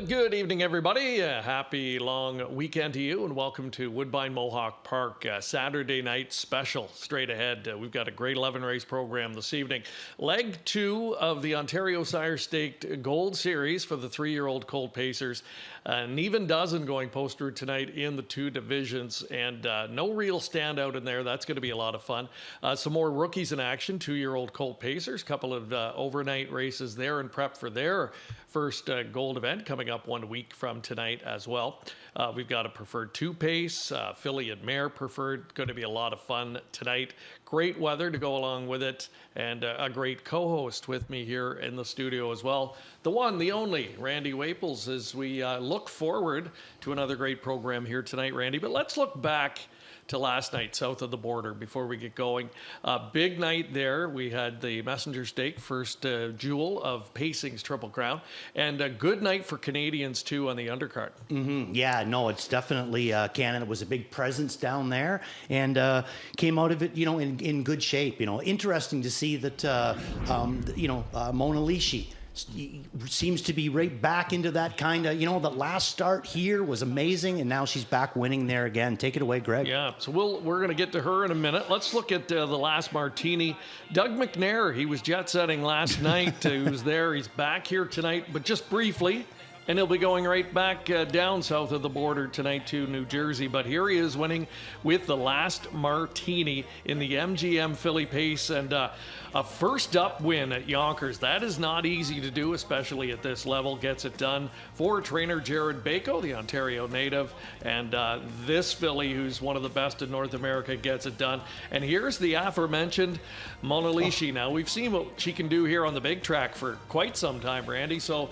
Good evening, everybody. Happy long weekend to you, and welcome to Woodbine Mohawk Park Saturday night special. Straight ahead, we've got a grade 11 race program this evening. Leg 2 of the Ontario Sire Staked Gold Series for the 3-year-old Colt Pacers. An even dozen going post route tonight in the 2 divisions, and no real standout in there. That's going to be a lot of fun. Some more rookies in action. 2-year-old Colt Pacers, couple of overnight races there in prep for their first gold event coming up 1 week from tonight as well. We've got a preferred 2 pace, filly and mare preferred. Going to be a lot of fun tonight. Great weather to go along with it, and a great co-host with me here in the studio as well. The one, the only, Randy Waples, as we look forward to another great program here tonight, Randy. But let's look back to last night south of the border before we get going. Big night there. We had the Messenger Stake, first jewel of Pacing's Triple Crown, and a good night for Canadians too on the undercard. Yeah, no, it's definitely Canada was a big presence down there, and came out of it, in good shape. Interesting to see that, Mona Lishi seems to be right back into that kind of, the last start here was amazing, and now she's back winning there again. Take it away, Greg. Yeah, so we're going to get to her in a minute. Let's look at the last martini. Doug McNair, he was jet-setting last night. He was there. He's back here tonight, but just briefly. And he'll be going right back down south of the border tonight to New Jersey. But here he is winning with the last martini in the MGM Philly Pace, and a first up win at Yonkers. That is not easy to do, especially at this level. Gets it done for trainer Jared Bako, the Ontario native. And this filly, who's one of the best in North America, gets it done. And here's the aforementioned Mona Lishi. Now, we've seen what she can do here on the big track for quite some time, Randy. So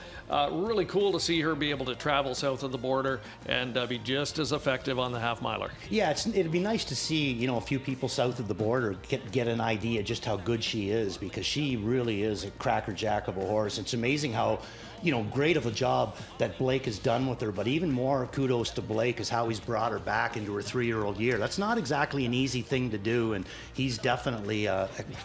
really cool to see her be able to travel south of the border and be just as effective on the half-miler. Yeah, it'd be nice to see, a few people south of the border get an idea just how good she is, because she really is a crackerjack of a horse. It's amazing how, great of a job that Blake has done with her, but even more kudos to Blake is how he's brought her back into her 3-year-old year. That's not exactly an easy thing to do, and he's definitely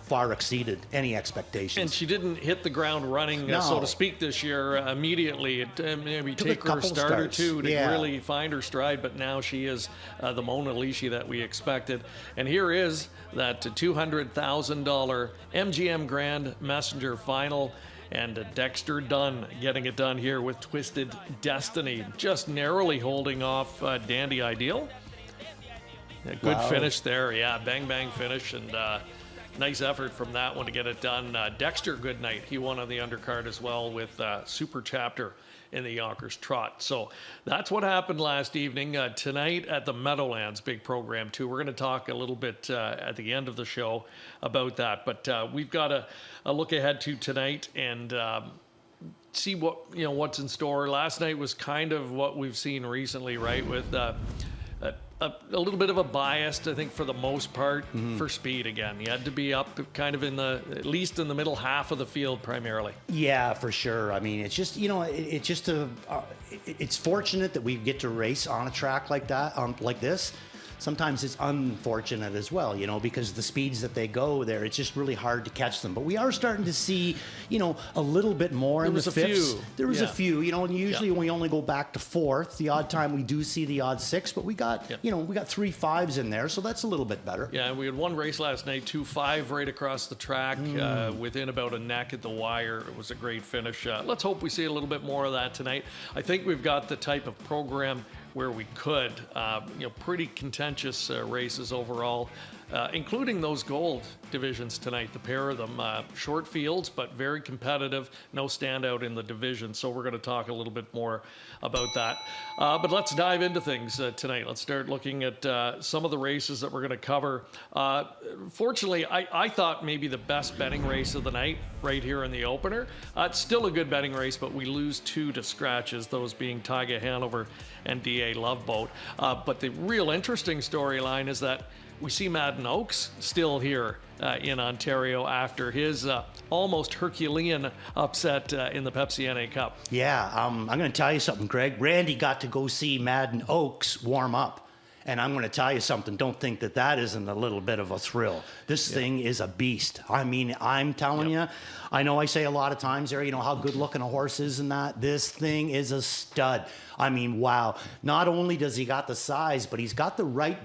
far exceeded any expectations. And she didn't hit the ground running, so to speak, this year immediately. It maybe take her a start or two to really find her stride, but now she is the Mona Lishi that we expected. And here is that $200,000 MGM Grand Messenger final. And Dexter Dunn getting it done here with Twisted Destiny, just narrowly holding off Dandy Ideal. A good finish there, yeah, bang bang finish, and nice effort from that one to get it done. Dexter, good night. He won on the undercard as well with Super Chapter in the Yonkers Trot. So that's what happened last evening. Tonight at the Meadowlands, big program too. We're going to talk a little bit at the end of the show about that, but we've got a look ahead to tonight and see what's in store. Last night was kind of what we've seen recently, right? With a little bit of a bias, I think, for the most part, for speed again. You had to be up kind of at least in the middle half of the field primarily. Yeah, for sure. I mean, it's just, it's fortunate that we get to race on a track like that, like this. Sometimes it's unfortunate as well, because the speeds that they go there, it's just really hard to catch them. But we are starting to see, a little bit more in the fifths. There was a few, and usually when we only go back to fourth, the odd time we do see the odd 6, but we got, we got 3 5s in there, so that's a little bit better. Yeah, we had one race last night, 2-5 right across the track, within about a neck at the wire. It was a great finish. Let's hope we see a little bit more of that tonight. I think we've got the type of program where we could, pretty contentious races overall, including those gold divisions tonight, the pair of them. Short fields, but very competitive, no standout in the division, so we're going to talk a little bit more about that. But let's dive into things tonight. Let's start looking at some of the races that we're going to cover. Fortunately, I thought maybe the best betting race of the night right here in the opener. It's still a good betting race, but we lose 2 to scratches, those being Tyga Hanover and DA Loveboat. But the real interesting storyline is that we see Madden Oaks still here in Ontario after his almost Herculean upset in the Pepsi NA Cup. Yeah, I'm going to tell you something, Greg. Randy got to go see Madden Oaks warm up. And I'm going to tell you something. Don't think that that isn't a little bit of a thrill. This thing is a beast. I mean, I'm telling you, I know I say a lot of times there, how good looking a horse is and that. This thing is a stud. I mean, wow. Not only does he got the size, but he's got the right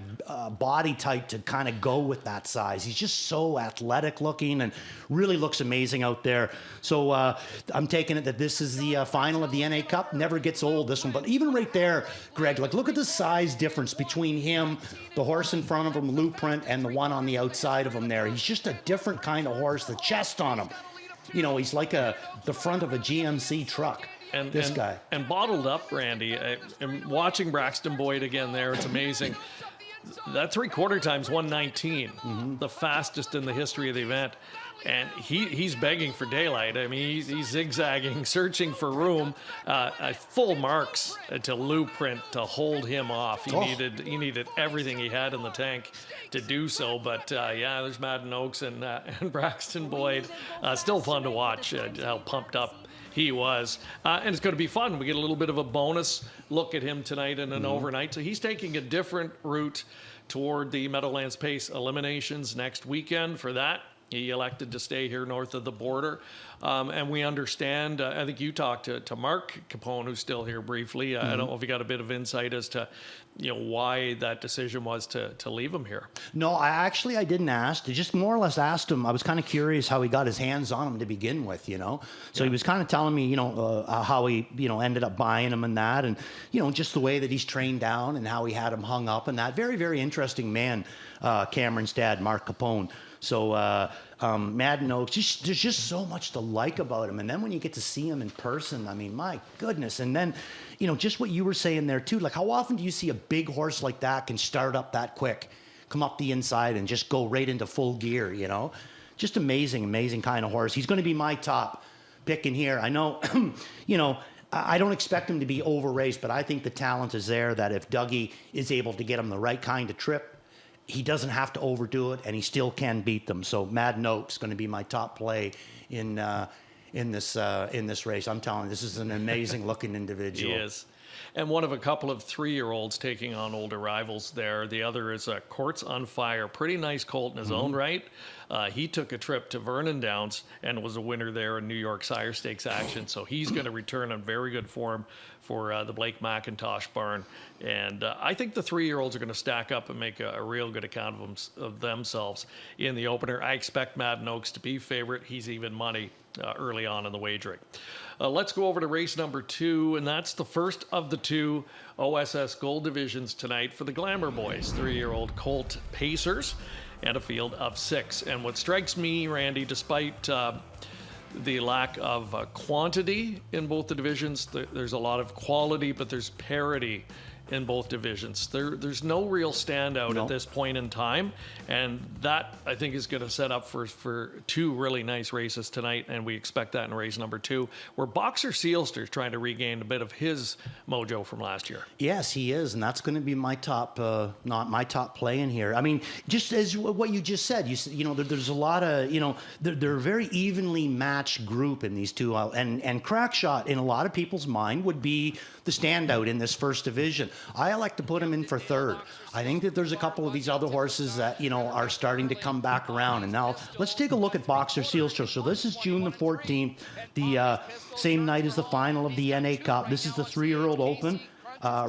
body type to kind of go with that size. He's just so athletic looking and really looks amazing out there. So I'm taking it that this is the final of the NA Cup. Never gets old, this one. But even right there, Greg, like look at the size difference between him, the horse in front of him, Blueprint, and the one on the outside of him there. He's just a different kind of horse. The chest on him, he's like the front of a GMC truck. This guy. And bottled up, Randy. I'm watching Braxton Boyd again there. It's amazing. That 3/4 time's 119, the fastest in the history of the event. And he's begging for daylight. I mean, he's zigzagging, searching for room. Full marks to Blueprint to hold him off. He needed everything he had in the tank to do so. But there's Madden Oaks and Braxton Boyd. Still fun to watch how pumped up he was. And it's going to be fun. We get a little bit of a bonus look at him tonight in an overnight. So he's taking a different route toward the Meadowlands Pace eliminations next weekend. For that, he elected to stay here north of the border. And we understand, I think you talked to Mark Capone, who's still here briefly. I don't know if you got a bit of insight as to why that decision was to leave him here. No, I didn't ask. I just more or less asked him. I was kind of curious how he got his hands on him to begin with, So he was kind of telling me, how he, ended up buying him and that. And, just the way that he's trained down and how he had him hung up and that. Very, very interesting man, Cameron's dad, Mark Capone. So Madden Oaks, there's just so much to like about him. And then when you get to see him in person, I mean, my goodness. And then, just what you were saying there too, like how often do you see a big horse like that can start up that quick, come up the inside and just go right into full gear, Just amazing kind of horse. He's going to be my top pick in here. I know, I don't expect him to be over-raced, but I think the talent is there that if Dougie is able to get him the right kind of trip, he doesn't have to overdo it, and he still can beat them. So Madden Oaks is going to be my top play in this race. I'm telling you, this is an amazing-looking individual. He is. And one of a couple of 3-year-olds taking on older rivals there. The other is Courts on Fire. Pretty nice colt in his own right. He took a trip to Vernon Downs and was a winner there in New York Sire Stakes action. So he's going to return on very good form for the Blake McIntosh barn. And I think the 3-year-olds are going to stack up and make a real good account of themselves in the opener. I expect Madden Oaks to be favorite. He's even money early on in the wagering. Let's go over to race number 2, and that's the first of the 2 OSS Gold divisions tonight for the Glamour Boys, 3-year-old colt pacers, and a field of 6. And what strikes me, Randy, despite the lack of quantity in both the divisions, there's a lot of quality, but there's parity in both divisions. There's no real standout at this point in time, and that I think is going to set up for 2 really nice races tonight, and we expect that in race number 2, where Boxer Sealster is trying to regain a bit of his mojo from last year. Yes, he is, and that's going to be my top, not my top play in here. I mean, just as what you just said, there's a lot of, they're a very evenly matched group in these 2, and Crackshot in a lot of people's mind would be the standout in this first division. I like to put him in for 3rd. I think that there's a couple of these other horses that, are starting to come back around. And now let's take a look at Boxer Sealster. So this is June the 14th, the same night as the final of the NA Cup. This is the 3-year-old Open,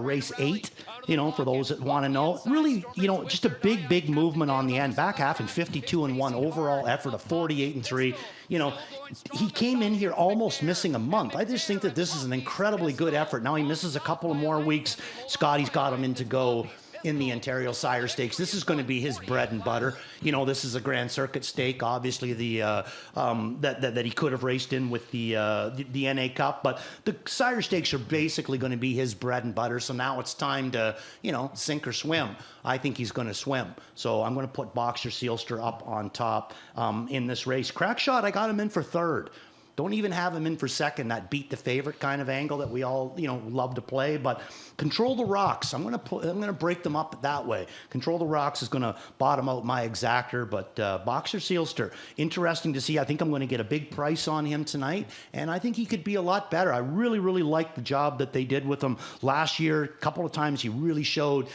race 8. For those that want to know, really, just a big movement on the end. Back half in 52-1, overall effort of 48-3. He came in here almost missing a month. I just think that this is an incredibly good effort. Now he misses a couple of more weeks. Scotty's got him in to go in the Ontario Sire Stakes. This is going to be his bread and butter. This is a Grand Circuit stake, obviously that he could have raced in with the NA Cup, but the Sire Stakes are basically going to be his bread and butter. So now it's time to, sink or swim. I think he's going to swim. So I'm going to put Boxer Sealster up on top in this race. Crackshot, I got him in for 3rd. Don't even have him in for second, that beat the favorite kind of angle that we all, love to play. But Control the Rocks, I'm gonna break them up that way. Control the Rocks is gonna bottom out my exactor, but Boxer Sealster, interesting to see. I think I'm gonna get a big price on him tonight, and I think he could be a lot better. I really, really like the job that they did with him last year. A couple of times he really showed,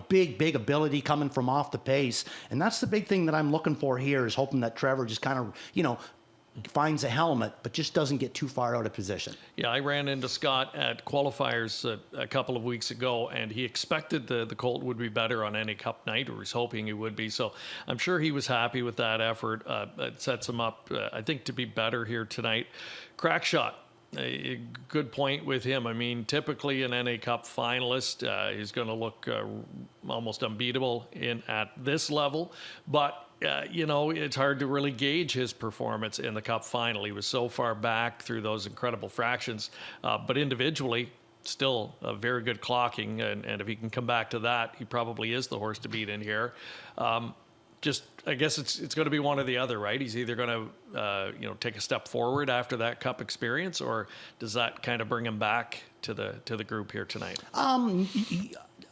big ability coming from off the pace, and that's the big thing that I'm looking for here, is hoping that Trevor just kind of, finds a helmet, but just doesn't get too far out of position. Yeah, I ran into Scott at qualifiers a couple of weeks ago, and he expected the Colt would be better on any Cup night, or he's hoping he would be. So I'm sure he was happy with that effort. It sets him up, I think, to be better here tonight. Crack shot. A good point with him. I mean, typically an NA Cup finalist is going to look almost unbeatable at this level, but it's hard to really gauge his performance in the Cup final. He was so far back through those incredible fractions, but individually, still a very good clocking, and if he can come back to that, he probably is the horse to beat in here. I guess it's going to be one or the other, right? He's either going to, take a step forward after that Cup experience, or does that kind of bring him back to the group here tonight?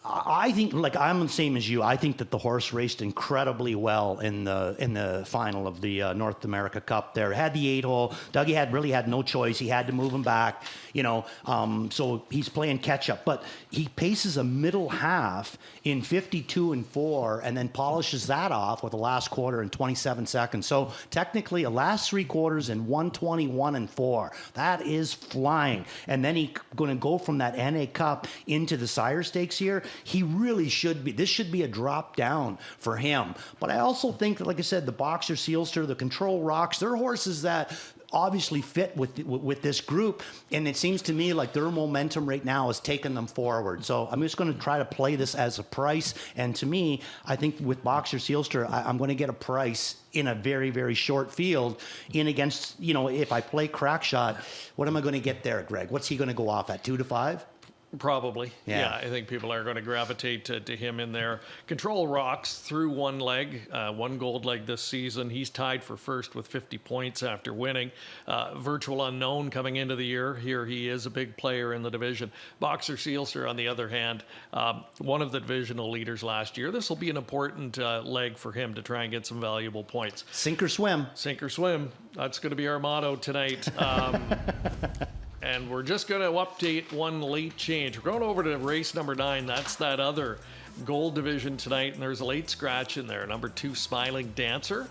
I think, like, I'm the same as you. I think that the horse raced incredibly well in the final of the North America Cup. There had the 8-hole. Dougie really had no choice. He had to move him back. So he's playing catch up. But he paces a middle half in 52-4, and then polishes that off with the last quarter in 27 seconds. So technically, a last 3 quarters in 121-4. That is flying. And then he's going to go from that NA Cup into the Sire Stakes here. He really should be. This should be a drop down for him. But I also think that, like I said, the Boxer Sealster, the Control Rocks, they're horses that obviously fit with this group, and it seems to me like their momentum right now is taking them forward. So I'm just going to try to play this as a price, and to me, I think with Boxer Sealster, I'm going to get a price in a very, very short field in against, if I play Crack Shot, what am I going to get there, Greg? What's he going to go off at, 2-5? Probably. Yeah, I think people are going to gravitate to him in there. Control Rocks through one leg, one gold leg this season. He's tied for first with 50 points after winning. Virtual unknown coming into the year. Here he is a big player in the division. Boxer Sealster, on the other hand, one of the divisional leaders last year. This will be an important leg for him to try and get some valuable points. Sink or swim. Sink or swim. That's going to be our motto tonight. And we're just going to update one late change. We're going over to race number 9. That's that other gold division tonight, and there's a late scratch in there. Number 2, Smiling Dancer,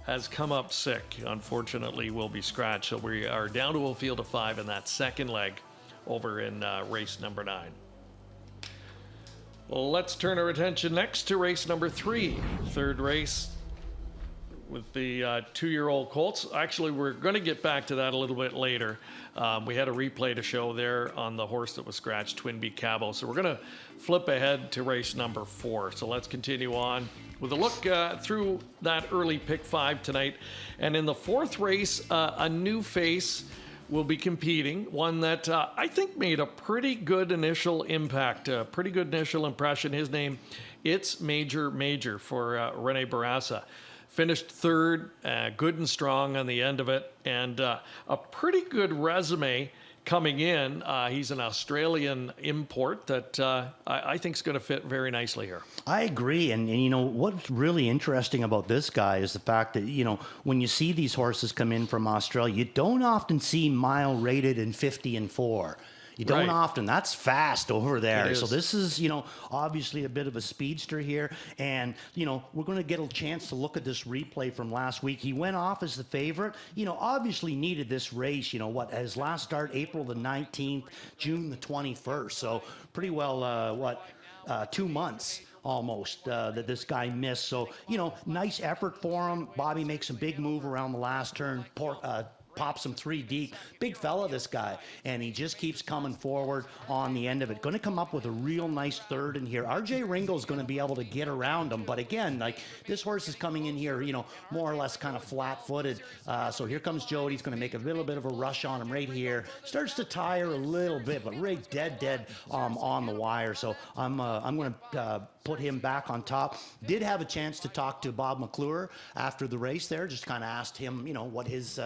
has come up sick. Unfortunately, will be scratched. So we are down to a field of 5 in that second leg over in race number 9. Well, let's turn our attention next to race number 3, third race with the 2-year-old colts. Actually, we're going to get back to that a little bit later. We had a replay to show there on the horse that was scratched, Twin Beak Cabo. So we're going to flip ahead to race number 4. So let's continue on with a look through that early pick 5 tonight. And in the 4th race, a new face will be competing, one that I think made a pretty good initial impact, a pretty good initial impression. His name, It's Major for Rene Barassa. Finished third, good and strong on the end of it, and a pretty good resume coming in. He's an Australian import that I think is going to fit very nicely here. I agree. And what's really interesting about this guy is the fact that, when you see these horses come in from Australia, you don't often see mile rated in 50-4. You don't often. That's fast over there. So this is, obviously a bit of a speedster here. And, we're going to get a chance to look at this replay from last week. He went off as the favorite, obviously needed this race, his last start, April the 19th, June the 21st. So pretty well, 2 months almost that this guy missed. So, nice effort for him. Bobby makes a big move around the last turn. Pops him 3 deep. Big fella, this guy. And he just keeps coming forward on the end of it. Going to come up with a real nice third in here. RJ Ringo's going to be able to get around him. But again, this horse is coming in here, more or less kind of flat-footed. So here comes Jody. He's going to make a little bit of a rush on him right here. Starts to tire a little bit, but right dead on the wire. So I'm going to put him back on top. Did have a chance to talk to Bob McClure after the race there, just kind of asked him, what his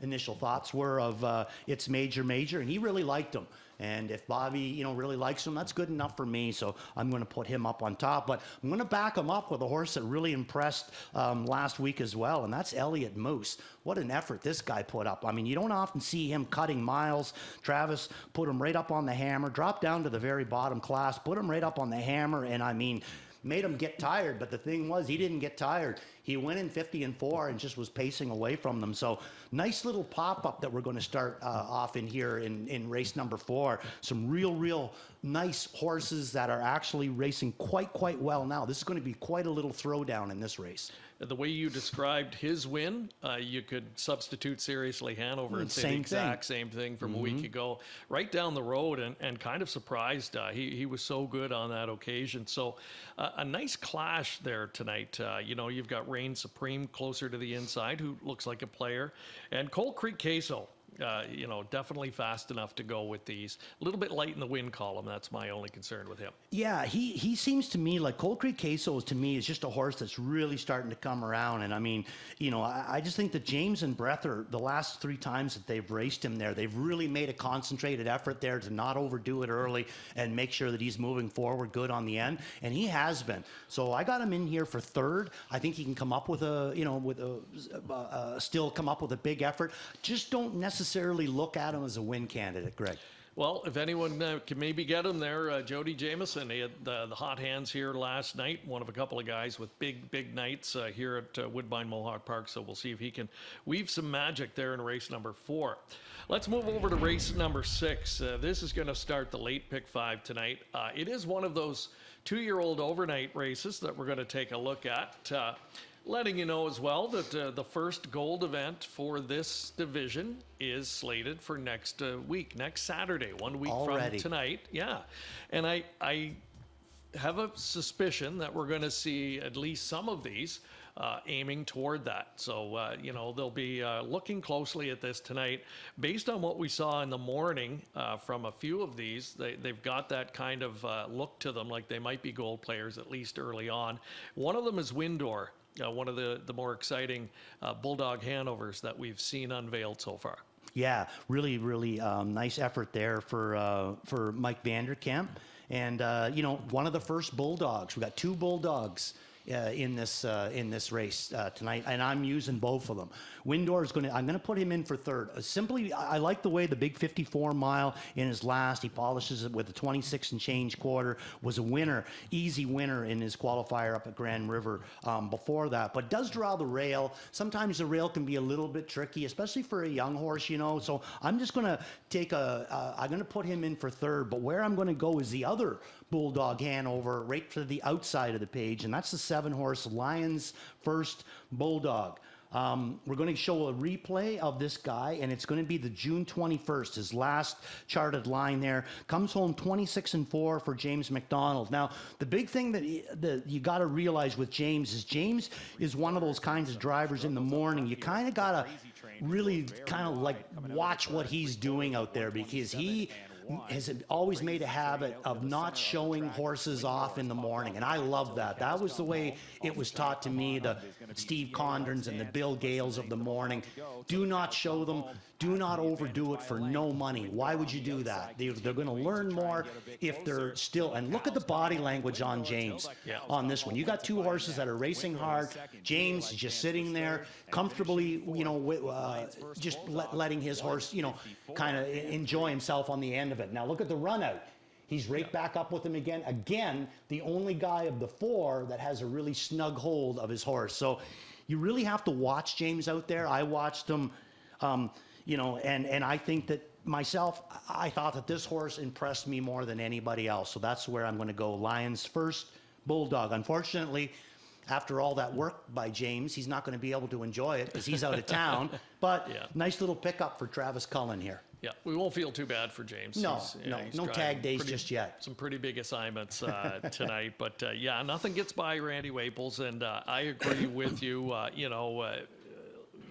initial thoughts were of It's Major, and he really liked him. And if Bobby, really likes him, that's good enough for me. So I'm going to put him up on top. But I'm going to back him up with a horse that really impressed last week as well, and that's Elliott Moose. What an effort this guy put up. I mean, you don't often see him cutting miles. Travis put him right up on the hammer, dropped down to the very bottom class, put him right up on the hammer, and I mean, made him get tired. But the thing was, he didn't get tired. He went in 50-4 and just was pacing away from them. So nice little pop-up that we're going to start off in here in race number 4. Some real nice horses that are actually racing quite well now. This is going to be quite a little throwdown in this race. The way you described his win, you could substitute Seriously Hanover and say the exact same thing from a week ago. Right down the road, and kind of surprised. He was so good on that occasion. So a nice clash there tonight. You've got Reign Supreme closer to the inside, who looks like a player, and Cold Creek Queso. Definitely fast enough to go with these. A little bit light in the win column. That's my only concern with him. Yeah, he seems to me like Cold Creek Queso to me is just a horse that's really starting to come around. And I mean, I just think that James and Breather, the last 3 times that they've raced him there, they've really made a concentrated effort there to not overdo it early and make sure that he's moving forward good on the end. And he has been. So I got him in here for 3rd. I think he can come up with still come up with a big effort. Just don't necessarily look at him as a win candidate, Greg. Well, if anyone can maybe get him there, Jody Jamieson, he had the hot hands here last night, one of a couple of guys with big nights here at Woodbine Mohawk Park, so we'll see if he can weave some magic there in race number 4. Let's move over to race number 6. This is going to start the late pick 5 tonight. It is one of those 2-year-old overnight races that we're going to take a look at. Letting you know as well that the first gold event for this division is slated for next week, next Saturday, 1 week already from tonight. Yeah. And I have a suspicion that we're going to see at least some of these aiming toward that. So, they'll be looking closely at this tonight. Based on what we saw in the morning from a few of these, they've got that kind of look to them, like they might be gold players, at least early on. One of them is Windor. One of the more exciting Bulldog Hanovers that we've seen unveiled so far. Yeah, really nice effort there for Mike Vanderkamp. And, one of the first Bulldogs. We got 2 Bulldogs in this race tonight, and I'm using both of them. Windor is I'm going to put him in for 3rd. Simply, I like the way the big 54 mile in his last, he polishes it with a 26 and change quarter, was a winner, easy winner in his qualifier up at Grand River before that, but does draw the rail. Sometimes the rail can be a little bit tricky, especially for a young horse, so I'm just going to I'm going to put him in for 3rd, but where I'm going to go is the other Bulldog Hanover right to the outside of the page, and that's the 7-horse Lions First Bulldog. We're going to show a replay of this guy, and it's going to be the June 21st, his last charted line there. Comes home 26-4 for James McDonald. Now, the big thing that you got to realize with James is one of those kinds of drivers in the morning. You kind of got to really kind of like watch what he's doing out there, because he has always made a habit of not showing horses off in the morning, and I love that. That was the way it was taught to me, the Steve Condrens and the Bill Gales of the morning. Do not show them. Do not overdo it for no money. Why would you do that? They're going to learn more if they're still. And look at the body language on James on this one. You got 2 horses that are racing hard. James is just sitting there comfortably, just letting his horse, kind of enjoy himself on the end of it. Now look at the run out. He's right back up with him again. Again, the only guy of the 4 that has a really snug hold of his horse. So you really have to watch James out there. I watched him, and I think that myself, I thought that this horse impressed me more than anybody else. So that's where I'm going to go. Lions First Bulldog. Unfortunately, after all that work by James, he's not going to be able to enjoy it because he's out of town. But nice little pickup for Travis Cullen here. Yeah, we won't feel too bad for James. No tag days just yet. Some pretty big assignments tonight. But, nothing gets by Randy Waples, and I agree with you.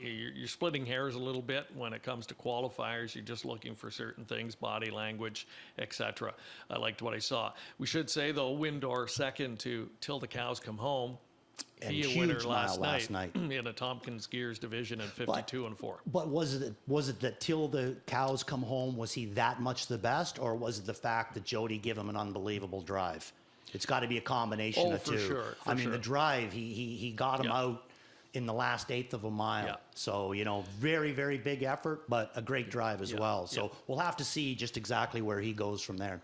you're splitting hairs a little bit when it comes to qualifiers. You're just looking for certain things, body language, etc. I liked what I saw. We should say, though, Windor second to Till the Cows Come Home. And He a huge winner mile last night. in a Tompkins Gears division in 52 and 4. But was it that Till the Cows Come Home, was he that much the best, or was it the fact that Jody gave him an unbelievable drive? It's got to be a combination of for two. sure, for I mean, sure. the drive, he got him out in the last eighth of a mile. Yeah. So, very, very big effort, but a great drive as well. So we'll have to see just exactly where he goes from there.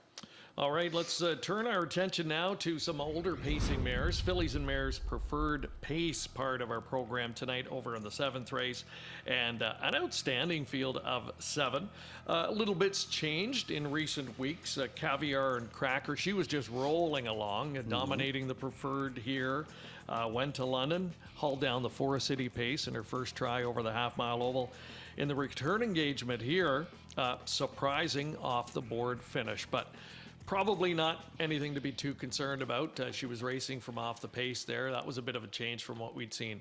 All right, let's turn our attention now to some older pacing mares. Fillies and Mares Preferred Pace, part of our program tonight over in the 7th race. And an outstanding field of 7. A little bit's changed in recent weeks. Caviar and Cracker, she was just rolling along, dominating the Preferred here. Went to London, hauled down the Forest City Pace in her first try over the half-mile oval. In the return engagement here, surprising off-the-board finish, but probably not anything to be too concerned about. She was racing from off the pace there. That was a bit of a change from what we'd seen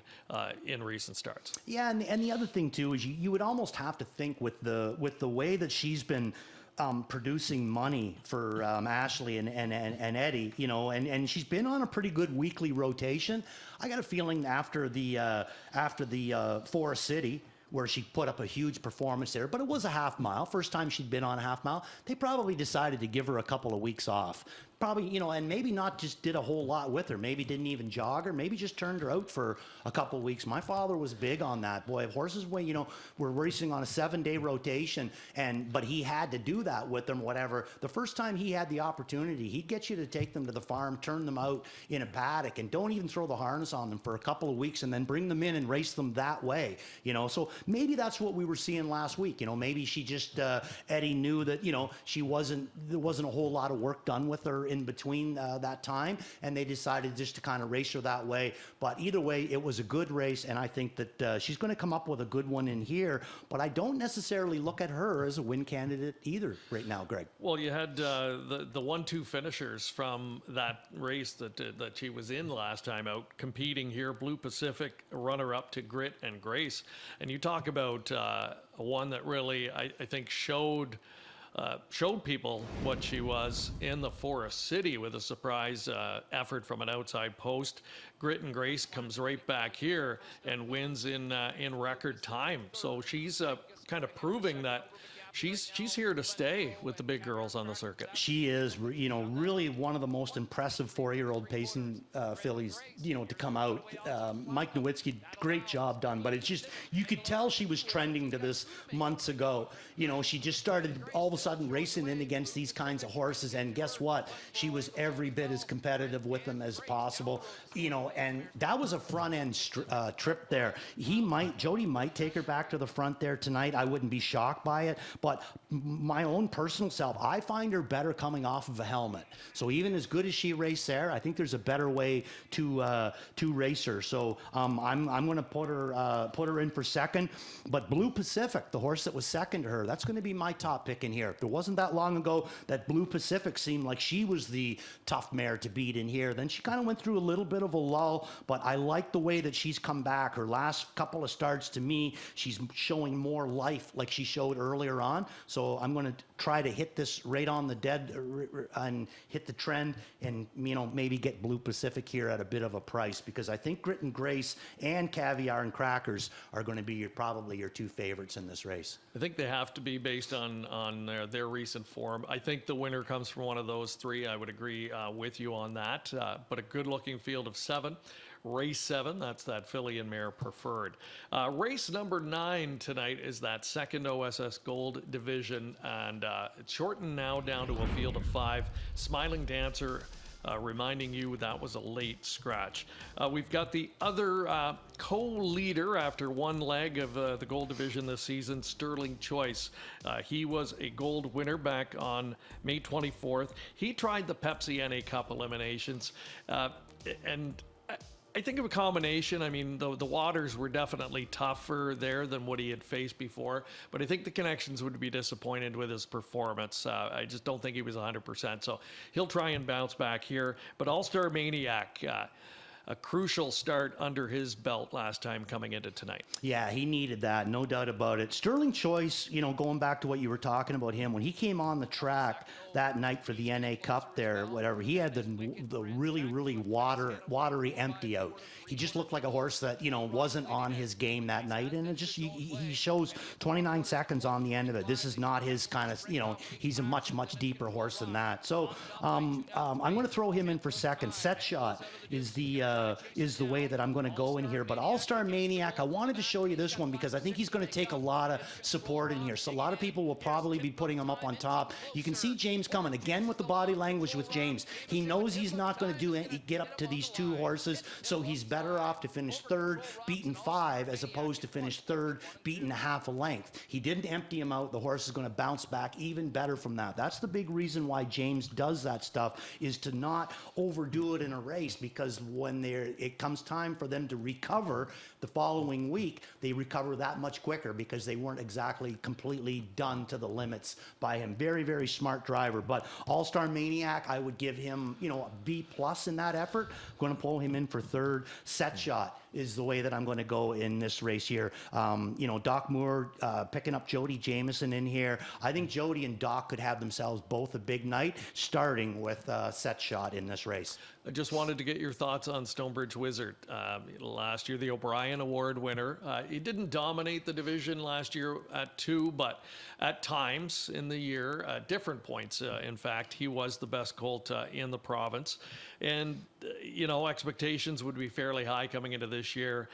in recent starts. Yeah, and the other thing too is you would almost have to think with the way that she's been producing money for Ashley and Eddie, and she's been on a pretty good weekly rotation. I got a feeling after the Forest City, where she put up a huge performance there, but it was a half mile. First time she'd been on a half mile. They probably decided to give her a couple of weeks off. Probably, and maybe not just did a whole lot with her. Maybe didn't even jog her. Maybe just turned her out for a couple of weeks. My father was big on that. Boy, if horses were racing on a 7-day rotation, but he had to do that with them, whatever. The first time he had the opportunity, he'd get you to take them to the farm, turn them out in a paddock, and don't even throw the harness on them for a couple of weeks, and then bring them in and race them that way. So maybe that's what we were seeing last week. Maybe she just Eddie knew that there wasn't a whole lot of work done with her in between that time, and they decided just to kind of race her that way. But either way, it was a good race, and I think that she's going to come up with a good one in here, but I don't necessarily look at her as a win candidate either right now, Greg. Well, you had the 1-2 finishers from that race that she was in last time out competing here. Blue Pacific, runner-up to Grit and Grace. And you talk about one that really, I think, showed people what she was in the Forest City with a surprise effort from an outside post. Grit and Grace comes right back here and wins in record time. So she's kind of proving that she's here to stay with the big girls on the circuit. She is, really one of the most impressive 4-year-old pacing fillies, to come out. Mike Nowitzki, great job done, but it's just, you could tell she was trending to this months ago. She just started all of a sudden racing in against these kinds of horses, and guess what? She was every bit as competitive with them as possible, and that was a front end trip there. Jody might take her back to the front there tonight. I wouldn't be shocked by it. But my own personal self, I find her better coming off of a helmet. So even as good as she raced there, I think there's a better way to race her. So I'm going to put her in for second. But Blue Pacific, the horse that was second to her, that's going to be my top pick in here. It wasn't that long ago that Blue Pacific seemed like she was the tough mare to beat in here. Then she kind of went through a little bit of a lull, but I like the way that she's come back. Her last couple of starts, to me, she's showing more life like she showed earlier on. So I'm going to try to hit this right on the dead and hit the trend, and maybe get Blue Pacific here at a bit of a price, because I think Grit and Grace and Caviar and Crackers are going to be probably your two favorites in this race. I think they have to be based on their recent form. I think the winner comes from one of those three. I would agree with you on that. But a good-looking field of 7. Race 7, that's that filly and mare Preferred. Race number 9 tonight is that second OSS Gold division, and it's shortened now down to a field of 5. Smiling Dancer, reminding you that was a late scratch. We've got the other co-leader after one leg of the Gold Division this season, Sterling Choice. He was a Gold winner back on May 24th. He tried the Pepsi NA Cup eliminations, and I think of a combination. I mean, the waters were definitely tougher there than what he had faced before, but I think the connections would be disappointed with his performance. I just don't think he was 100%, so he'll try and bounce back here. But All-Star Maniac, a crucial start under his belt last time coming into tonight. Yeah, he needed that, no doubt about it. Sterling Choice, going back to what you were talking about him, when he came on the track that night for the NA Cup there, whatever, he had the really, really watery empty out. He just looked like a horse that, wasn't on his game that night, and it just, he shows 29 seconds on the end of it. This is not his kind of, he's a much, much deeper horse than that. So I'm going to throw him in for second. Set Shot is the way that I'm going to go in here, but All-Star Maniac, I wanted to show you this one because I think he's going to take a lot of support in here. So a lot of people will probably be putting him up on top. You can see James coming again with the body language with James. He knows he's not going to get up to these two horses, so he's better off to finish third, beaten 5, as opposed to finish third, beaten half a length. He didn't empty him out. The horse is going to bounce back even better from that. That's the big reason why James does that stuff, is to not overdo it in a race, because when it comes time for them to recover the following week, they recover that much quicker because they weren't exactly completely done to the limits by him. Very, very smart driver. But All-Star Maniac, I would give him, a B+ in that effort. I'm going to pull him in for third. Set Shot is the way that I'm going to go in this race here. Doc Moore picking up Jody Jamieson in here. I think Jody and Doc could have themselves both a big night, starting with Set Shot in this race. I just wanted to get your thoughts on Stonebridge Wizard. Last year, the O'Brien Award winner. He didn't dominate the division last year at 2, but at times in the year, at different points, in fact, he was the best colt in the province. And, expectations would be fairly high coming into this year.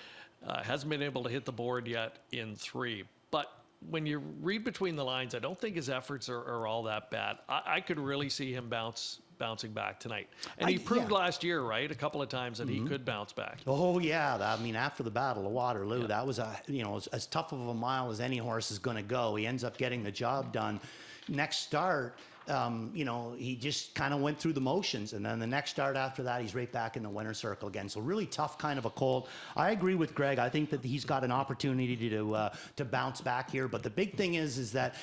Hasn't been able to hit the board yet in 3. But when you read between the lines, I don't think his efforts are all that bad. I could really see him bouncing back tonight. And he proved last year, right, a couple of times that he could bounce back. Oh, yeah. After the Battle of Waterloo, that was as tough of a mile as any horse is going to go. He ends up getting the job done. Next start, he just kind of went through the motions, and then the next start after that, he's right back in the winner's circle again. So really tough kind of a colt. I agree with Greg. I think that he's got an opportunity to bounce back here. But the big thing is that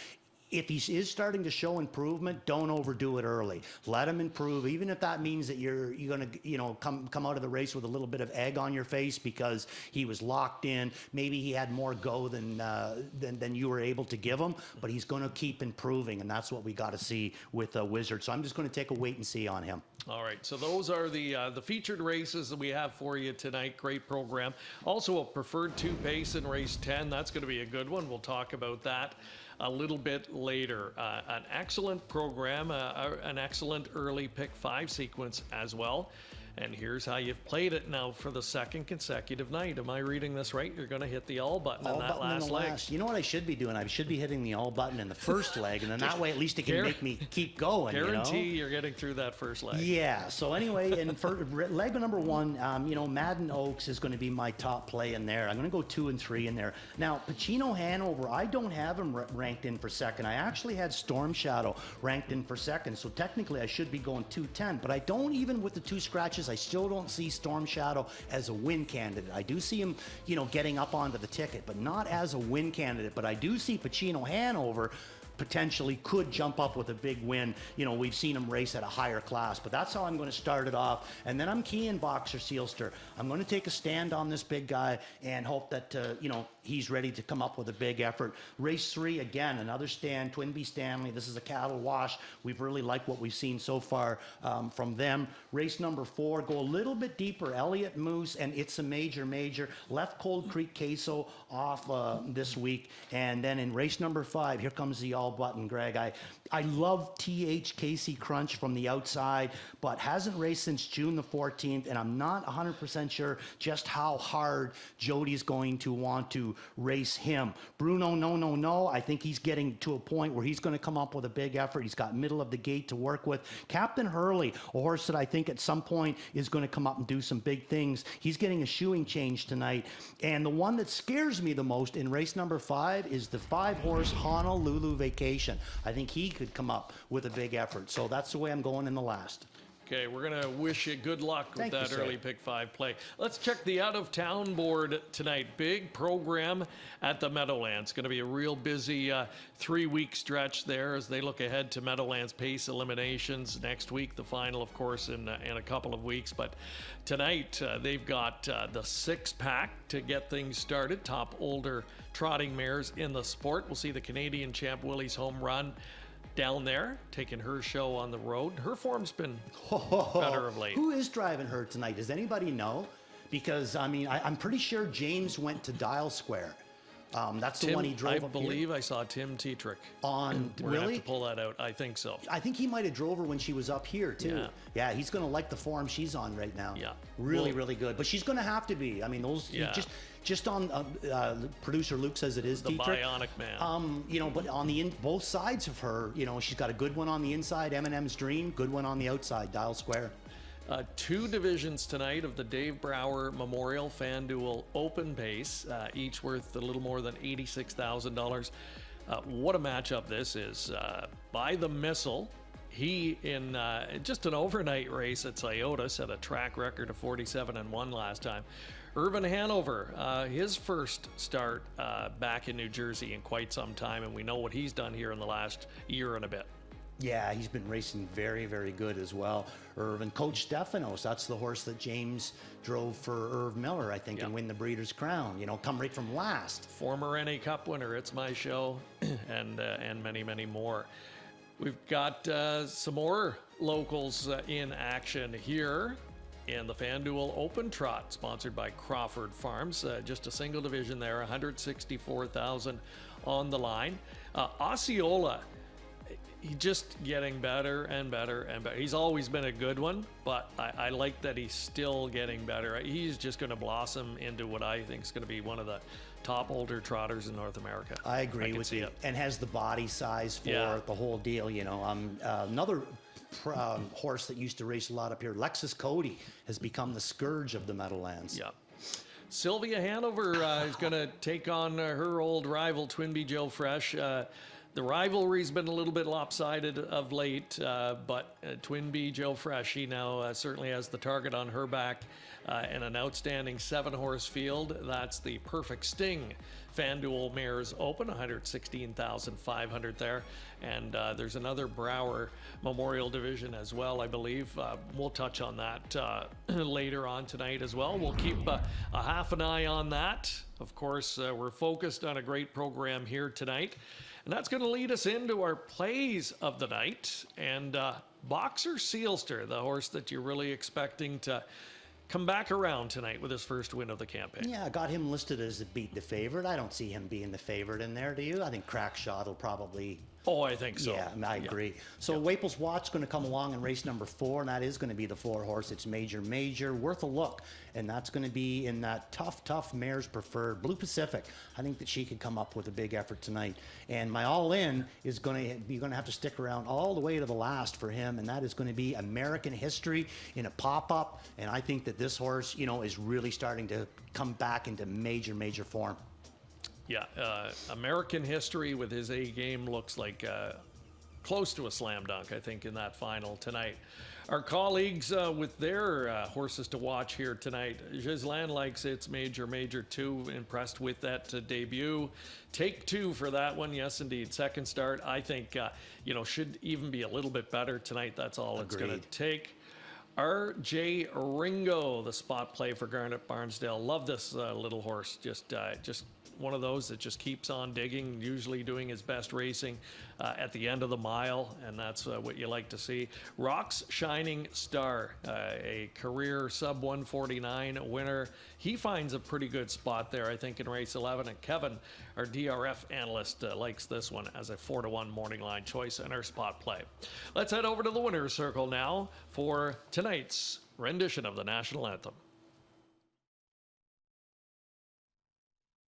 if he is starting to show improvement, don't overdo it early. Let him improve, even if that means that you're going to come out of the race with a little bit of egg on your face because he was locked in. Maybe he had more go than you were able to give him, but he's going to keep improving, and that's what we got to see with Wizard. So I'm just going to take a wait and see on him. All right, so those are the featured races that we have for you tonight. Great program. Also a preferred 2 pace in race 10. That's going to be a good one. We'll talk about that a little bit later. An excellent program, an excellent early pick 5 sequence as well. And here's how you've played it now for the second consecutive night. Am I reading this right? You're going to hit the all button in that last leg. You know what I should be doing? I should be hitting the all button in the first leg, and then that way at least it can make me keep going. Guarantee you're getting through that first leg. Yeah. So anyway, and for leg number 1, Madden Oaks is going to be my top play in there. I'm going to go 2 and 3 in there. Now, Pacino Hanover, I don't have him ranked in for second. I actually had Storm Shadow ranked in for second. So technically I should be going 2-10, but I don't, even with the 2 scratches, I still don't see Storm Shadow as a win candidate. I do see him, getting up onto the ticket, but not as a win candidate. But I do see Pacino Hanover potentially could jump up with a big win. We've seen him race at a higher class, but that's how I'm going to start it off. And then I'm keying Boxer Sealster. I'm going to take a stand on this big guy and hope that, he's ready to come up with a big effort. Race 3, again, another stand, Twinbee Stanley. This is a cattle wash. We've really liked what we've seen so far from them. Race number 4, go a little bit deeper. Elliott Moose, and It's a Major. Left Cold Creek Queso off this week. And then in race number 5, here comes the all button, Greg. I love TH Casey Crunch from the outside, but hasn't raced since June the 14th, and I'm not 100% sure just how hard Jody's going to want to race him. Bruno, no. I think he's getting to a point where he's going to come up with a big effort. He's got middle of the gate to work with. Captain Hurley, a horse that I think at some point is going to come up and do some big things. He's getting a shoeing change tonight. And the one that scares me the most in race number 5 is the 5-horse Honolulu Vacation. I think he could come up with a big effort. So that's the way I'm going in the last. Okay, we're going to wish you good luck with Thank you, that sir. early pick 5 play. Let's check the out-of-town board tonight. Big program at the Meadowlands. Going to be a real busy 3-week stretch there as they look ahead to Meadowlands Pace eliminations next week. The final, of course, in a couple of weeks. But tonight, they've got the 6-pack to get things started. Top older trotting mares in the sport. We'll see the Canadian champ Willie's home run down there, taking her show on the road. Her form's been better of late. Who is driving her tonight? Does anybody know? Because, I mean, I'm pretty sure James went to Dial Square. That's the one he drove I up believe here. I saw Tim Tetrick. On, We're really? gonna have to pull that out. I think so. I think he might have drove her when she was up here, too. Yeah. Yeah, he's going to like the form she's on right now. Yeah. Really, Well, really good. But she's going to have to be. I mean, those, Yeah. just on, producer Luke says it is The Dietrich. bionic man. You know, but on both sides of her, you know, she's got a good one on the inside, Eminem's Dream, good one on the outside, Dial Square. 2 divisions tonight of the Dave Brower Memorial FanDuel Open Pace, each worth a little more than $86,000. What a matchup this is. By the Missile, he in just an overnight race at Scioto set a track record of 47-1 last time. Irvin Hanover, his first start back in New Jersey in quite some time, and we know what he's done here in the last year and a bit. Yeah, he's been racing very, very good as well. Irvin, Coach Stefanos, that's the horse that James drove for Irv Miller, I think, Yep. and win the Breeders' Crown. You know, come right from last. Former NA Cup winner, It's My Show, and many, many more. We've got some more locals in action here in the FanDuel Open Trot, sponsored by Crawford Farms. Just a single division there, 164,000 on the line. Osceola, he's just getting better and better and better. He's always been a good one, but I like that he's still getting better. He's just going to blossom into what I think is going to be one of the top older trotters in North America. I agree can with see you. it. And has the body size for Yeah. the whole deal, you know. Another horse that used to race a lot up here, Lexus Cody, has become the scourge of the Meadowlands. Yeah. Sylvia Hanover is going to take on her old rival, Twinbee Joe Fresh. The rivalry's been a little bit lopsided of late, but Twinbee Joe Fresh, she now certainly has the target on her back and an outstanding 7-horse field. That's the Perfect Sting FanDuel Mares Open, 116,500 there. And there's another Brower Memorial Division as well, I believe. We'll touch on that later on tonight as well. We'll keep a half an eye on that. Of course, we're focused on a great program here tonight. And that's going to lead us into our plays of the night. And Boxer Sealster, the horse that you're really expecting to come back around tonight with his first win of the campaign. Yeah, I got him listed as beat the favorite. I don't see him being the favorite in there, do you? I think Crackshot will probably... Oh, I think so. Yeah, I agree. So Waples Watch going to come along in race number 4, and that is going to be the 4-horse. It's Major, worth a look, and that's going to be in that tough mares preferred Blue Pacific. I think that she could come up with a big effort tonight. And my all-in is going to, you're going to have to stick around all the way to the last for him, and that is going to be American History in a pop-up. And I think that this horse, you know, is really starting to come back into major form. Yeah, American History with his A game looks like close to a slam dunk, I think, in that final tonight. Our colleagues with their horses to watch here tonight. Ghislaine likes its Major 2, impressed with that debut. Take 2 for that one, yes indeed. Second start, I think, you know, should even be a little bit better tonight. That's all it's going to take. R.J. Ringo, the spot play for Garnet Barnsdale. Love this little horse. Just one of those that just keeps on digging, usually doing his best racing at the end of the mile, and that's what you like to see. Rock's Shining Star, a career sub 149 winner. He finds a pretty good spot there, I think, in race 11, and Kevin, our DRF analyst, likes this one as a 4-1 morning line choice in our spot play. Let's head over to the winner's circle now for tonight's rendition of the national anthem.